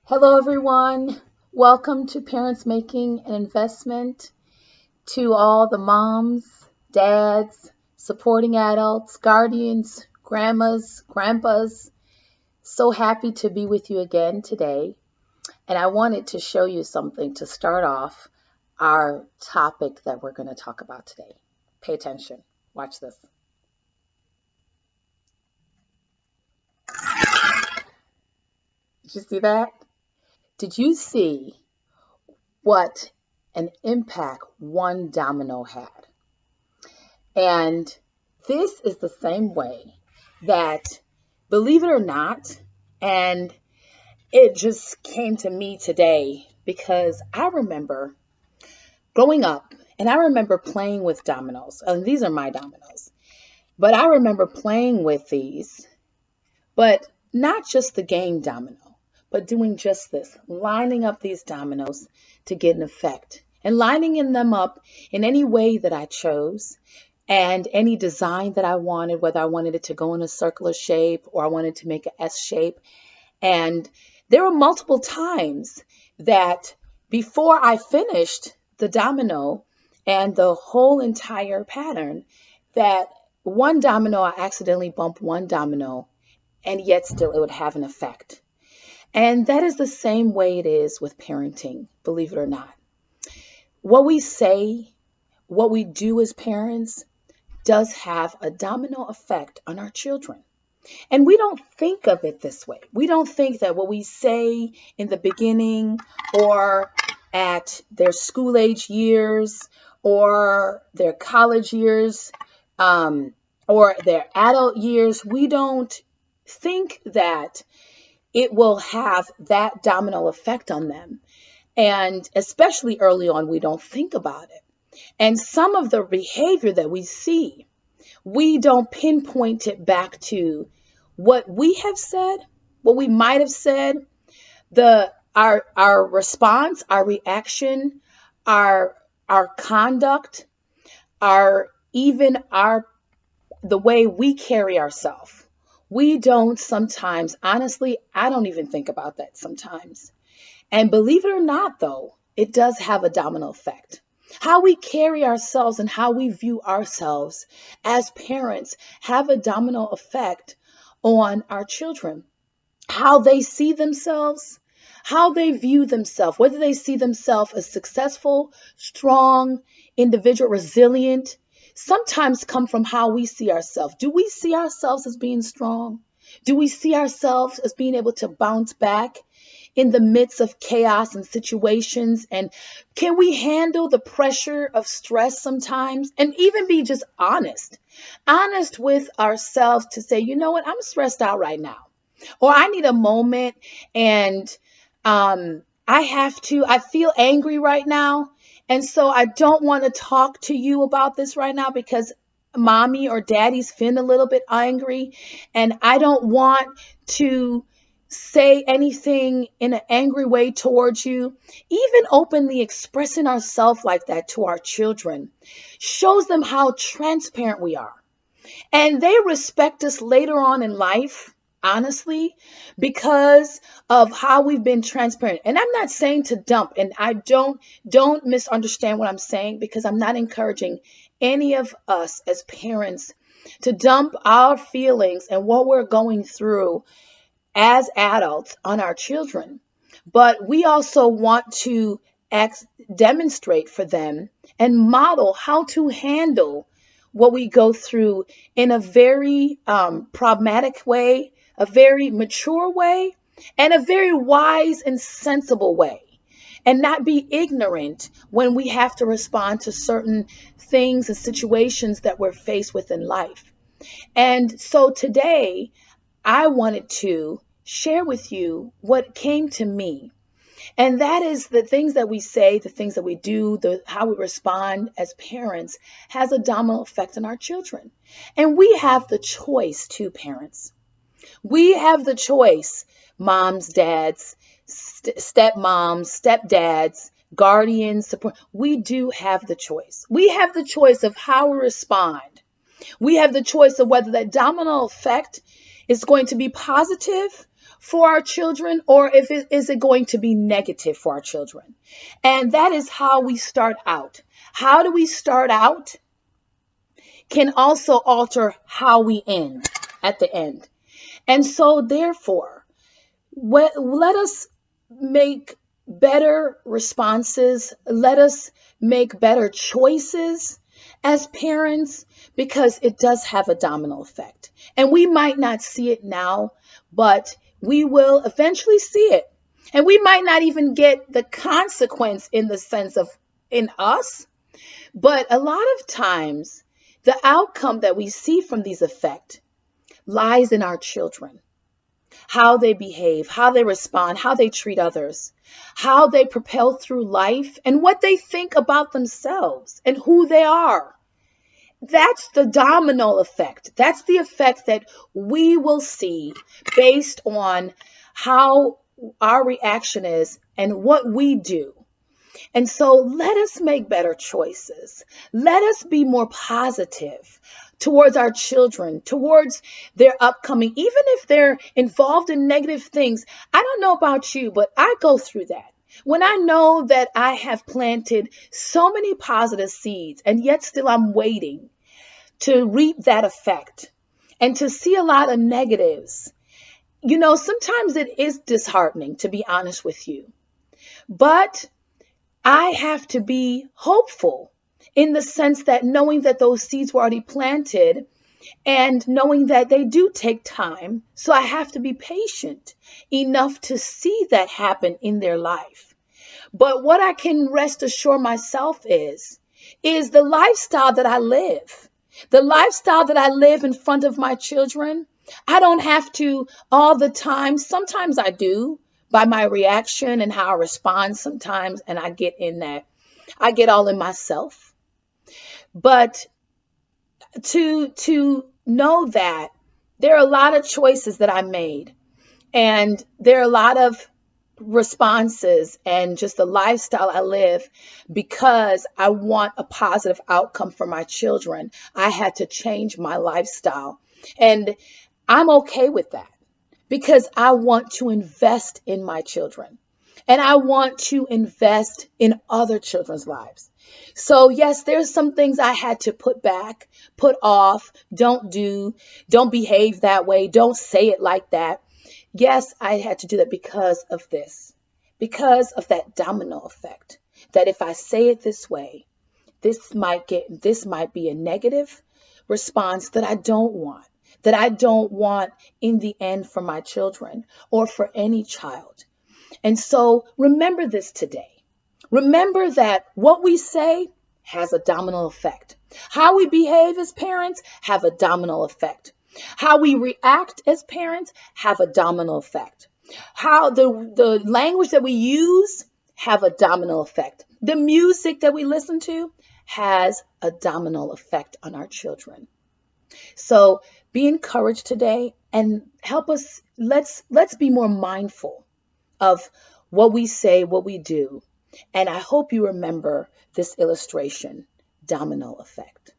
Hello, everyone. Welcome to Parents Making an Investment. To all the moms, dads, supporting adults, guardians, grandmas, grandpas. So happy to be with you again today. And I wanted to show you something to start off our topic that we're going to talk about today. Pay attention. Watch this. Did you see that? Did you see what an impact one domino had? And this is the same way that, believe it or not, and it just came to me today because I remember growing up and I remember playing with dominoes. And these are my dominoes. But I remember playing with these, but not just the game domino, but doing just this, lining up these dominoes to get an effect and lining them up in any way that I chose and any design that I wanted, whether I wanted it to go in a circular shape or I wanted to make an S shape. And there were multiple times that before I finished the domino and the whole entire pattern, that one domino, I accidentally bumped one domino, and yet still it would have an effect. And that is the same way it is with parenting, believe it or not. What we say, what we do as parents, does have a domino effect on our children. And we don't think of it this way. We don't think that what we say in the beginning or at their school age years or their college years or their adult years, we don't think that it will have that domino effect on them. And especially early on, we don't think about it. And some of the behavior that we see, we don't pinpoint it back to what we have said, what we might have said, our response, our reaction, our conduct, the way we carry ourselves. We don't sometimes, honestly, I don't even think about that sometimes. And believe it or not, though, it does have a domino effect. How we carry ourselves and how we view ourselves as parents have a domino effect on our children. How they see themselves, how they view themselves, whether they see themselves as successful, strong, individual, resilient, sometimes come from how we see ourselves. Do we see ourselves as being strong? Do we see ourselves as being able to bounce back in the midst of chaos and situations? And can we handle the pressure of stress sometimes and even be just honest with ourselves to say, you know what, I'm stressed out right now, or I need a moment and I feel angry right now. And so I don't want to talk to you about this right now because mommy or daddy's feeling a little bit angry and I don't want to say anything in an angry way towards you. Even openly expressing ourselves like that to our children shows them how transparent we are. And they respect us later on in life, honestly, because of how we've been transparent. And I'm not saying to dump, and I don't misunderstand what I'm saying, because I'm not encouraging any of us as parents to dump our feelings and what we're going through as adults on our children. But we also want to demonstrate for them and model how to handle what we go through in a very pragmatic way, a very mature way, and a very wise and sensible way. And not be ignorant when we have to respond to certain things and situations that we're faced with in life. And so today, I wanted to share with you what came to me. And that is the things that we say, the things that we do, how we respond as parents has a domino effect on our children. And we have the choice to parents. We have the choice, moms, dads, stepmoms, stepdads, guardians, support. We do have the choice. We have the choice of how we respond. We have the choice of whether that domino effect is going to be positive for our children, or is it going to be negative for our children? And that is how we start out. How do we start out can also alter how we end at the end. And so therefore, let us make better responses. Let us make better choices as parents, because it does have a domino effect. And we might not see it now, but we will eventually see it. And we might not even get the consequence in the sense of in us, but a lot of times the outcome that we see from these effects lies in our children. How they behave, how they respond, how they treat others, how they propel through life, and what they think about themselves and who they are. That's the domino effect. That's the effect that we will see based on how our reaction is and what we do. And so let us make better choices. Let us be more positive towards our children, towards their upcoming, even if they're involved in negative things. I don't know about you, but I go through that. When I know that I have planted so many positive seeds and yet still I'm waiting to reap that effect and to see a lot of negatives, sometimes it is disheartening, to be honest with you. But I have to be hopeful in the sense that knowing that those seeds were already planted and knowing that they do take time. So I have to be patient enough to see that happen in their life. But what I can rest assured myself is the lifestyle that I live. The lifestyle that I live in front of my children. I don't have to all the time. Sometimes I do, by my reaction and how I respond sometimes, and I get all in myself. But to know that there are a lot of choices that I made, and there are a lot of responses and just the lifestyle I live because I want a positive outcome for my children. I had to change my lifestyle, and I'm okay with that, because I want to invest in my children and I want to invest in other children's lives. So yes, there's some things I had to put back, put off, don't do, don't behave that way, don't say it like that. Yes, I had to do that because of this, because of that domino effect, that if I say it this way, this might be a negative response that I don't want. That I don't want in the end for my children or for any child. And so remember this today. Remember that what we say has a domino effect. How we behave as parents have a domino effect. How we react as parents have a domino effect. How the language that we use have a domino effect. The music that we listen to has a domino effect on our children. So be encouraged today and help us. Let's be more mindful of what we say, what we do. And I hope you remember this illustration, domino effect.